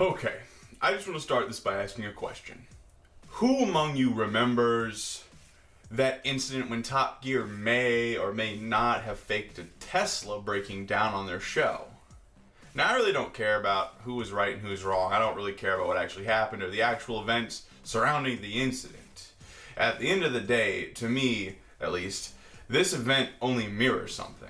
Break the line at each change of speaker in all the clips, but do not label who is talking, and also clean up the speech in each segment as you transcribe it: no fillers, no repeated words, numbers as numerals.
Okay, I just want to start this by asking a question. Who among you remembers that incident when Top Gear may or may not have faked a Tesla breaking down on their show? Now, I really don't care about who was right and who was wrong. I don't really care about what actually happened or the actual events surrounding the incident. At the end of the day, to me, at least, this event only mirrors something.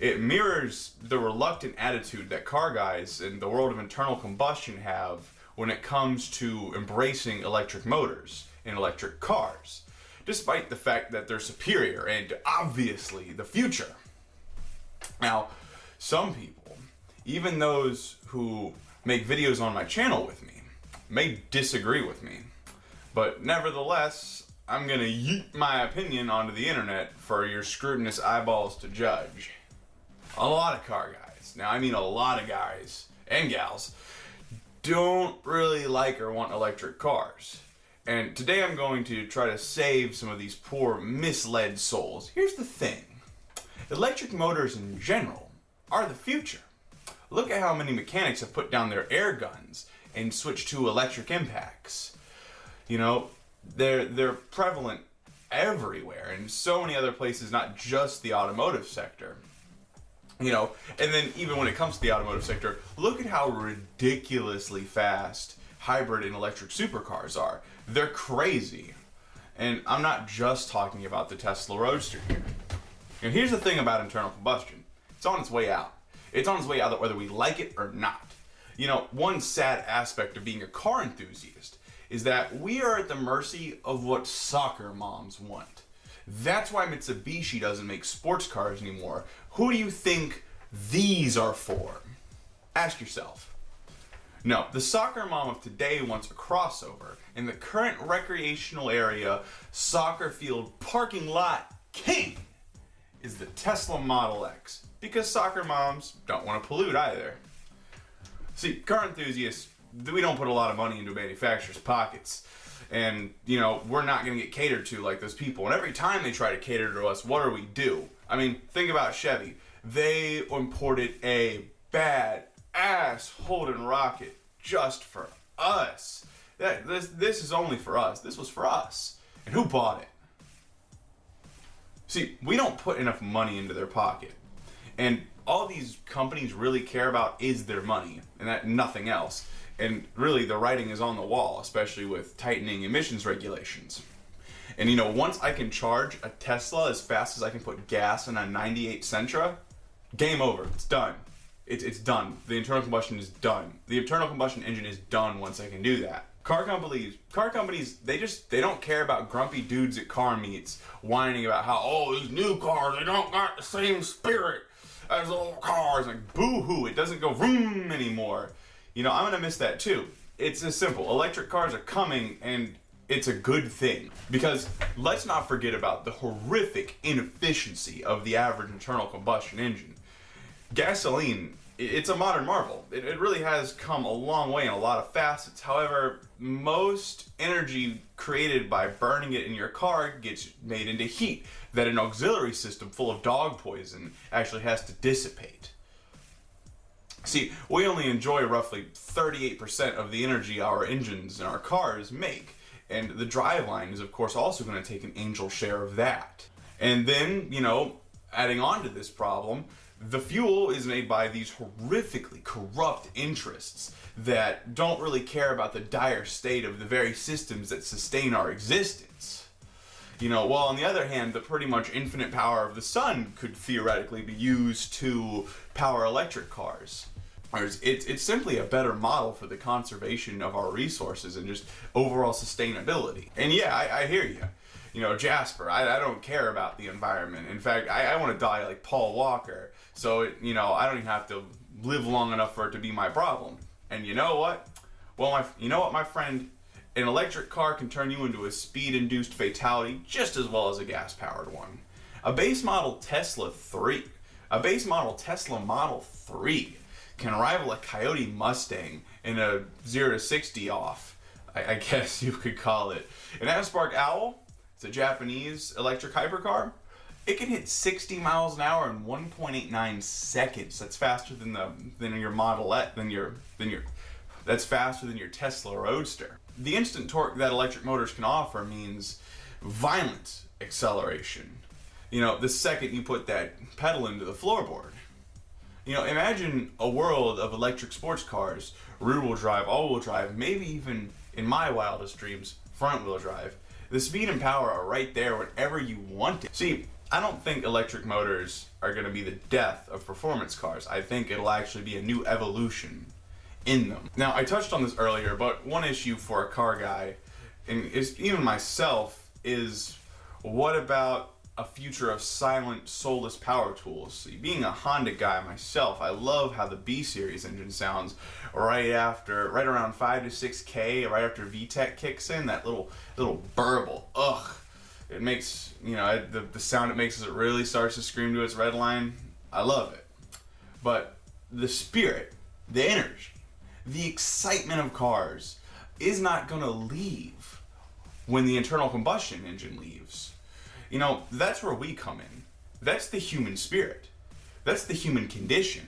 It mirrors the reluctant attitude that car guys in the world of internal combustion have when it comes to embracing electric motors in electric cars, despite the fact that they're superior and obviously the future. Now, some people, even those who make videos on my channel with me, may disagree with me, but nevertheless, I'm gonna yeet my opinion onto the internet for your scrutinous eyeballs to judge. A lot of car guys, now I mean a lot of guys and gals, don't really like or want electric cars. And today I'm going to try to save some of these poor misled souls. Here's the thing. Electric motors in general are the future. Look at how many mechanics have put down their air guns and switched to electric impacts. You know, they're prevalent everywhere in so many other places, not just the automotive sector. You know, and then even when it comes to the automotive sector, look at how ridiculously fast hybrid and electric supercars are. They're crazy. And I'm not just talking about the Tesla Roadster here. And here's the thing about internal combustion. It's on its way out. It's on its way out whether we like it or not. You know, one sad aspect of being a car enthusiast is that we are at the mercy of what soccer moms want. That's why Mitsubishi doesn't make sports cars anymore. Who do you think these are for? Ask yourself. No, the soccer mom of today wants a crossover, and the current recreational area soccer field parking lot king is the Tesla Model X, because soccer moms don't want to pollute either. See, car enthusiasts, we don't put a lot of money into manufacturers' pockets. And, you know, we're not going to get catered to like those people. And every time they try to cater to us, what do? I mean, think about Chevy. They imported a bad-ass Holden rocket just for us. This is only for us. This was for us. And who bought it? See, we don't put enough money into their pocket. And all these companies really care about is their money, and that nothing else. And really, the writing is on the wall, especially with tightening emissions regulations. And you know, once I can charge a Tesla as fast as I can put gas in a 98 Sentra, game over. It's done. It's done. The internal combustion is done. The internal combustion engine is done once I can do that. Car companies, they don't care about grumpy dudes at car meets whining about how, oh, these new cars, they don't got the same spirit as old cars. Like, boo-hoo, it doesn't go vroom anymore. You know, I'm going to miss that too. It's as simple. Electric cars are coming, and it's a good thing. Because let's not forget about the horrific inefficiency of the average internal combustion engine. Gasoline, it's a modern marvel. It really has come a long way in a lot of facets. However, most energy created by burning it in your car gets made into heat that an auxiliary system full of dog poison actually has to dissipate. See, we only enjoy roughly 38% of the energy our engines and our cars make, and the driveline is of course also going to take an angel share of that. And then, you know, adding on to this problem, the fuel is made by these horrifically corrupt interests that don't really care about the dire state of the very systems that sustain our existence. You know, while on the other hand, the pretty much infinite power of the sun could theoretically be used to power electric cars. It's simply a better model for the conservation of our resources and just overall sustainability. And yeah, I hear you. You know, Jasper, I don't care about the environment. In fact, I want to die like Paul Walker. So, you know, I don't even have to live long enough for it to be my problem. And you know what? Well, my friend? An electric car can turn you into a speed-induced fatality just as well as a gas-powered one. A base model Tesla Model 3 can rival a Coyote Mustang in a 0 to 60 off, I guess you could call it. An Aspark Owl, it's a Japanese electric hypercar. It can hit 60 miles an hour in 1.89 seconds. That's faster than your Model S, than your that's faster than your Tesla Roadster. The instant torque that electric motors can offer means violent acceleration. The second you put that pedal into the floorboard. Imagine a world of electric sports cars, rear-wheel drive, all-wheel drive, maybe even, in my wildest dreams, front-wheel drive. The speed and power are right there whenever you want it. See, I don't think electric motors are going to be the death of performance cars. I think it'll actually be a new evolution in them. Now, I touched on this earlier, but one issue for a car guy, and is even myself, is what about a future of silent, soulless power tools? See, being a Honda guy myself, I love how the B series engine sounds right around 5 to 6K, right after VTEC kicks in, that little burble. Ugh. It makes, the sound it makes as it really starts to scream to its red line. I love it. But the spirit, the energy, the excitement of cars is not going to leave when the internal combustion engine leaves. That's where we come in. That's the human spirit. That's the human condition.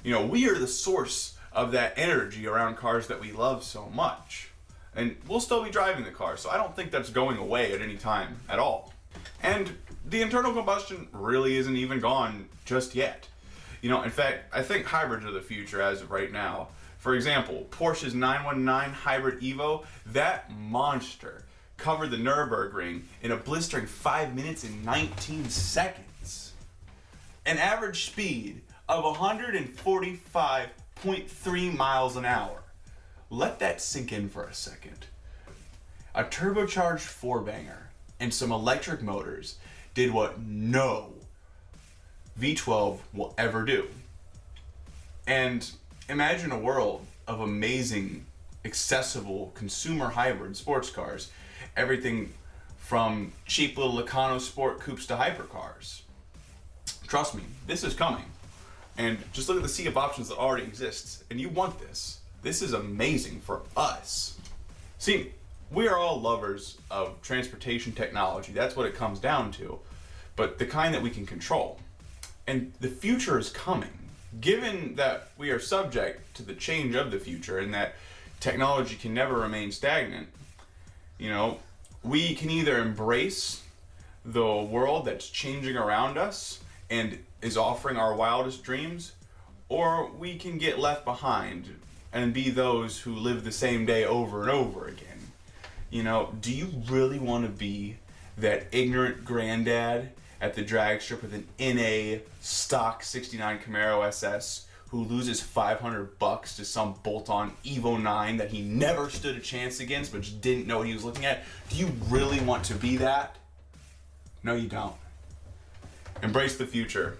We are the source of that energy around cars that we love so much. And we'll still be driving the car, so I don't think that's going away at any time at all. And the internal combustion really isn't even gone just yet. In fact, I think hybrids are the future as of right now. For example, Porsche's 919 Hybrid Evo, that monster covered the Nürburgring in a blistering 5 minutes and 19 seconds. An average speed of 145.3 miles an hour. Let that sink in for a second. A turbocharged four-banger and some electric motors did what no V12 will ever do. And imagine a world of amazing, accessible consumer hybrid sports cars. Everything from cheap little Econo Sport coupes to hypercars. Trust me, this is coming. And just look at the sea of options that already exists. And you want this. This is amazing for us. See, we are all lovers of transportation technology. That's what it comes down to. But the kind that we can control. And the future is coming. Given that we are subject to the change of the future and that technology can never remain stagnant, we can either embrace the world that's changing around us and is offering our wildest dreams, or we can get left behind and be those who live the same day over and over again. Do you really want to be that ignorant granddad at the drag strip with an NA stock 69 Camaro SS who loses $500 to some bolt-on Evo 9 that he never stood a chance against but just didn't know what he was looking at? Do you really want to be that? No, you don't. Embrace the future.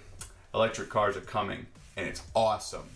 Electric cars are coming, and it's awesome.